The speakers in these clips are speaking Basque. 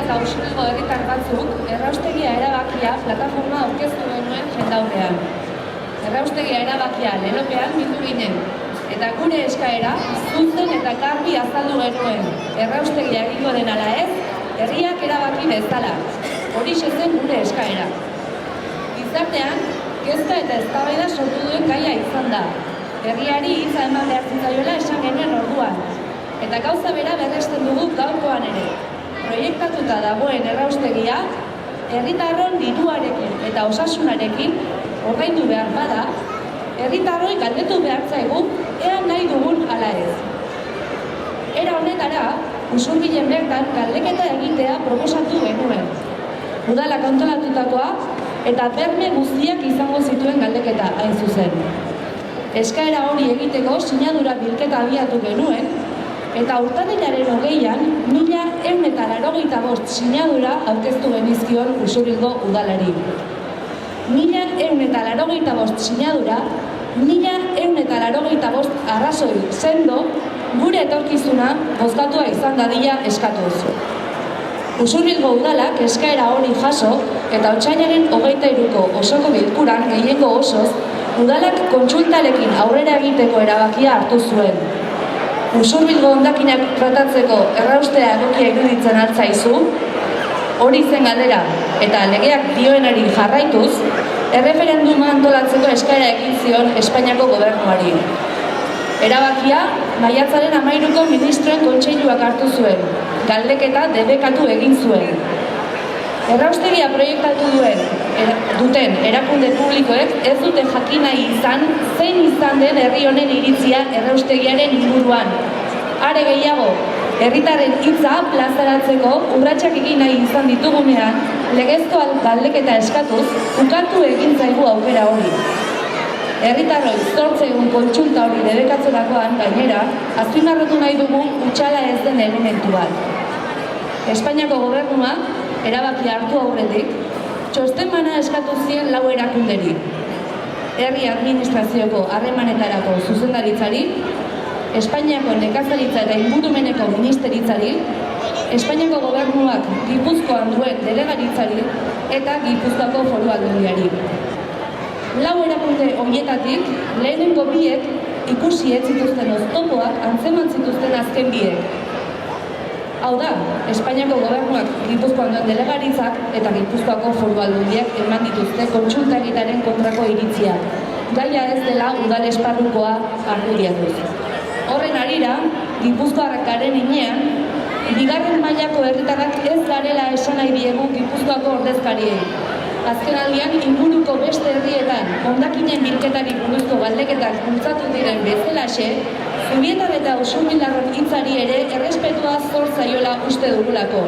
eta Usurbilgo herritar batzuk erraustegia erabakia plataforma aurkeztu genuen jendaurrean. Erraustegia erabakia lelopean bildu ginen, eta gure eskaera zuzen eta garbi azaldu genuen. Erraustegia egingo den ala ez, herriak erabaki bezala. Horixe zen gure eskaera. Gizartean, kezka eta eztabaida sortu duen gaia izan da. Herriari hitza eman behar zitzaiola esan genuen orduan. Eta gauza bera berresten dugu gaurkoan ere. Proiektatuta dagoen erraustegia, herritarron diruarekin eta osasunarekin ordaindu behar bada, herritarroi galdetu behar zaigu ea nahi dugun ala ez. Era honetara, Usurbilen bertan galdeketa egitea proposatu genuen. Udalak antolatutakoa eta berme guztiak izango zituen galdeketa hain zuzen. Eskaera hori egiteko sinadura bilketa abiatu genuen, eta urtarrilaren 20an 1185 sinadura aurkeztu genizkion Usurbilgo udalari. 1185 sinadura, 1185 arrazoi sendo gure etorkizuna bozkatua izan dadila eskatuz. Usurbilgo udalak eskaera hori jaso eta otsailaren 23ko osoko bilkuran gehiengo osoz udalak kontsultarekin aurrera egiteko erabakia hartu zuen. Usurbilgo hondakinak tratatzeko erraustea egokia iruditzen altzaizu, hori zen galdera eta legeak dioenari jarraituz, erreferenduma antolatzeko eskaera egin zion Espainiako gobernuari. Erabakia, maiatzaren 13ko ministroen kontseiluak hartu zuen, galdeketa debekatu egin zuen. Erraustegia proiektatu duten erakunde publikoek ez dute jakin nahi izan zein izan den herri honen iritzia erraustegiaren inguruan. Are gehiago, herritarren hitza plazaratzeko urratsak egin nahi izan ditugunean, legezko galdeketa eskatuz, ukatu egin zaigu aukera hori. Herritarroi zortzegun kontsulta hori debekatzerakoan gainera, azpimarratu nahi dugu hutsala ez den elementu bat. Espainiako gobernuak erabaki hartu aurretik, txosten bana eskatu zien 4 erakunderi. Herri administrazioko harremanetarako zuzendaritzari, Espainiako nekazaritza eta ingurumeneko ministeritzari, Espainiako gobernuak Gipuzkoan duen delegaritzari eta Gipuzkoako foru aldundiari. 4 erakunde horietatik, lehenengo biek ikusi ez zituzten oztopoak antzeman zituzten azken biek. Hau da, Espainiako gobernuak Gipuzkoan duen delegaritzak eta Gipuzkoako foru aldundiak eman dituzte kontsulta egitearen kontrako iritziak. Gaia ez dela udal esparrukoa argudiatuz. Horren harira, Gipuzkoarrakaren inean, bigarren mailako herritarrak ez garela esan nahi diegu Gipuzkoako ordezkariei. Azkenaldian, inguruko beste herrietan hondakinen bilketari buruzko galdeketak bultzatu diren bezalaxe, Zubietar eta Usurbildarron hitzari ere errespetua zor zaiola uste dugulako.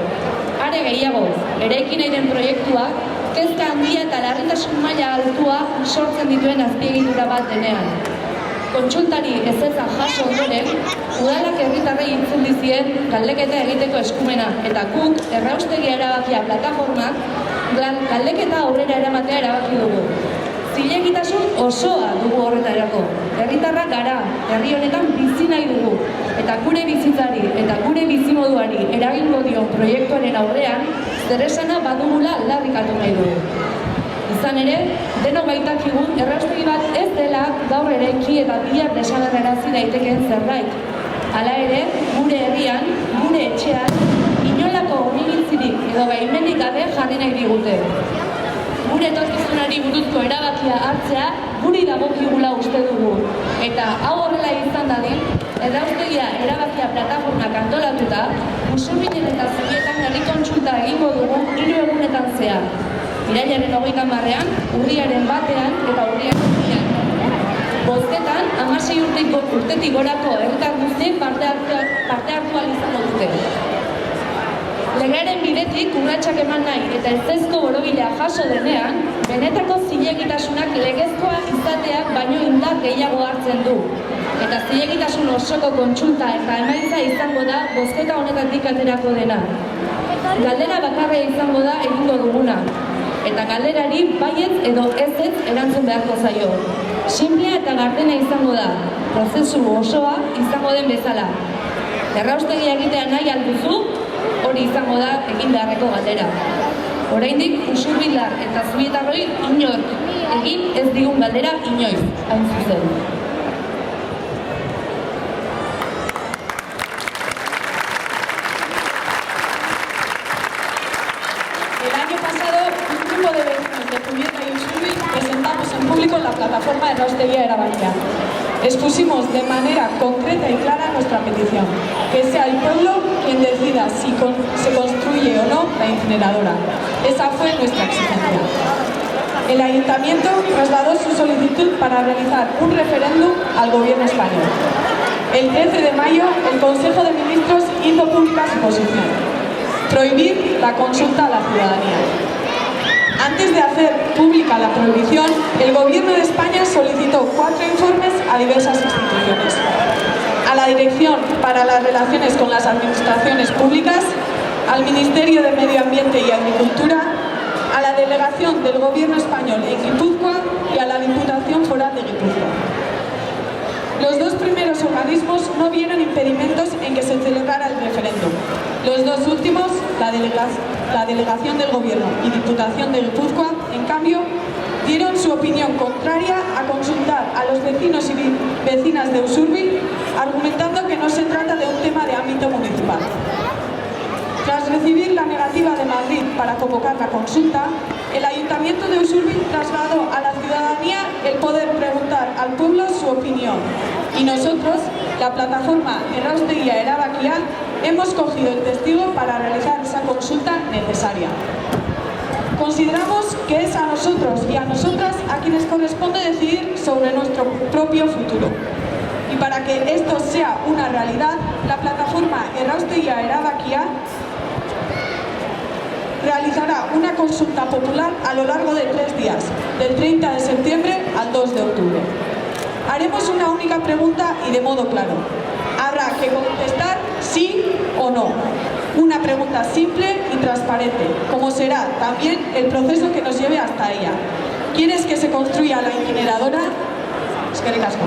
Are gehiago, eraiki nahi den proiektua, kezka handia eta larritasun maila altua sortzen dituen azpiegitura bat denean. Kontsultari ezetza jaso ondoren, udalak herritarrei itzul dizien galdeketa egiteko eskumena eta guk erraustegia erabakia plataformak galdeketa aurrera eramatea erabaki dugu. Zilegitasun osoa dugu horretarako. Herritarrak gara, herri honetan bizi nahi dugu. Eta gure bizitzari eta gure bizimoduari eragingo dion proiektuaren aurrean, zeresana badugula aldarrikatu nahi dugu. Izan ere, denok baitakigu erraustegi bat ez dela gaur eraiki eta bihar desagerrarazi daitekeen zerbait. Hala ere, gure herrian, gure etxean, inolako onibitzirik edo baimenik gabe jarri nahi digute. Gure etorkizunari buruzko erabakia hartzea guri dagokigula uste dugu. Eta hau horrela izan dadin, erraustegia erabakia plataformak antolatuta, Usurbilen eta Zubietan herri kontsulta egingo dugu 3 egunetan zehar. Irailaren 30ean, urriaren 1ean eta urriaren 2ean. Bozketan, 16 urtetik gorako herritar guztiek parte hartu ahal izango dute. Legearen bidetik urratsak eman nahi eta ezezko borobila jaso denean, benetako zilegitasunak legezkoa izateak baino indar gehiago hartzen du. Eta zilegitasun osoko kontsulta eta emaitza izango da bozketa honetatik aterako dena. Galdera bakarra izango da egingo duguna. Eta galderari baietz edo ezetz erantzun beharko zaio. Sinplea eta gardena izango da. Prozesu osoa izango den bezala. Erraustegia egitea nahi alduzu, hori izango da egin beharreko galdera. Oraindik Usurbilar eta Zubietarroi inork egin ez digun galdera inoiz, hain zuzen. El año pasado, un grupo de vecinos de Zubieta y Usurbil presentamos en público la plataforma de Erraustegia Erabakia. Expusimos de manera concreta y clara nuestra petición, que sea el pueblo quien decida si se construye o no la incineradora. Esa fue nuestra exigencia. El Ayuntamiento trasladó su solicitud para realizar un referéndum al Gobierno español. El 13 de mayo, el Consejo de Ministros hizo pública su posición: prohibir la consulta a la ciudadanía. Antes de hacer pública la prohibición, el Gobierno de España solicitó 4 informes a diversas instituciones: a la Dirección para las Relaciones con las Administraciones Públicas, al Ministerio de Medio Ambiente y Agricultura, a la Delegación del Gobierno Español en Guipúzcoa y a la Diputación Foral de Guipúzcoa. Los dos primeros organismos no vieron impedimentos en que se celebrara el referéndum. Los dos últimos, la Delegación del Gobierno y Diputación de Guipúzcoa, en cambio, dieron su opinión contraria a consultar a los vecinos y vecinas de Usurbil, argumentando que no se trata de un tema de ámbito municipal. Tras recibir la negativa de Madrid para convocar la consulta, el Ayuntamiento de Usurbil trasladó a la ciudadanía el poder preguntar al pueblo su opinión. Y nosotros, la plataforma Erraustegia Erabakia, hemos cogido el testigo para realizar esa consulta necesaria. Consideramos que es a nosotros y a nosotras a quienes corresponde decidir sobre nuestro propio futuro. Y para que esto sea una realidad, la plataforma Erraustegia Erabakia realizará una consulta popular a lo largo de 3 días, del 30 de septiembre al 2 de octubre. Haremos una única pregunta y de modo claro. Habrá que contestar sí o no. Una pregunta simple y transparente, como será también el proceso que nos lleve hasta ella. ¿Quieres que se construya la incineradora? Eskerrik asko.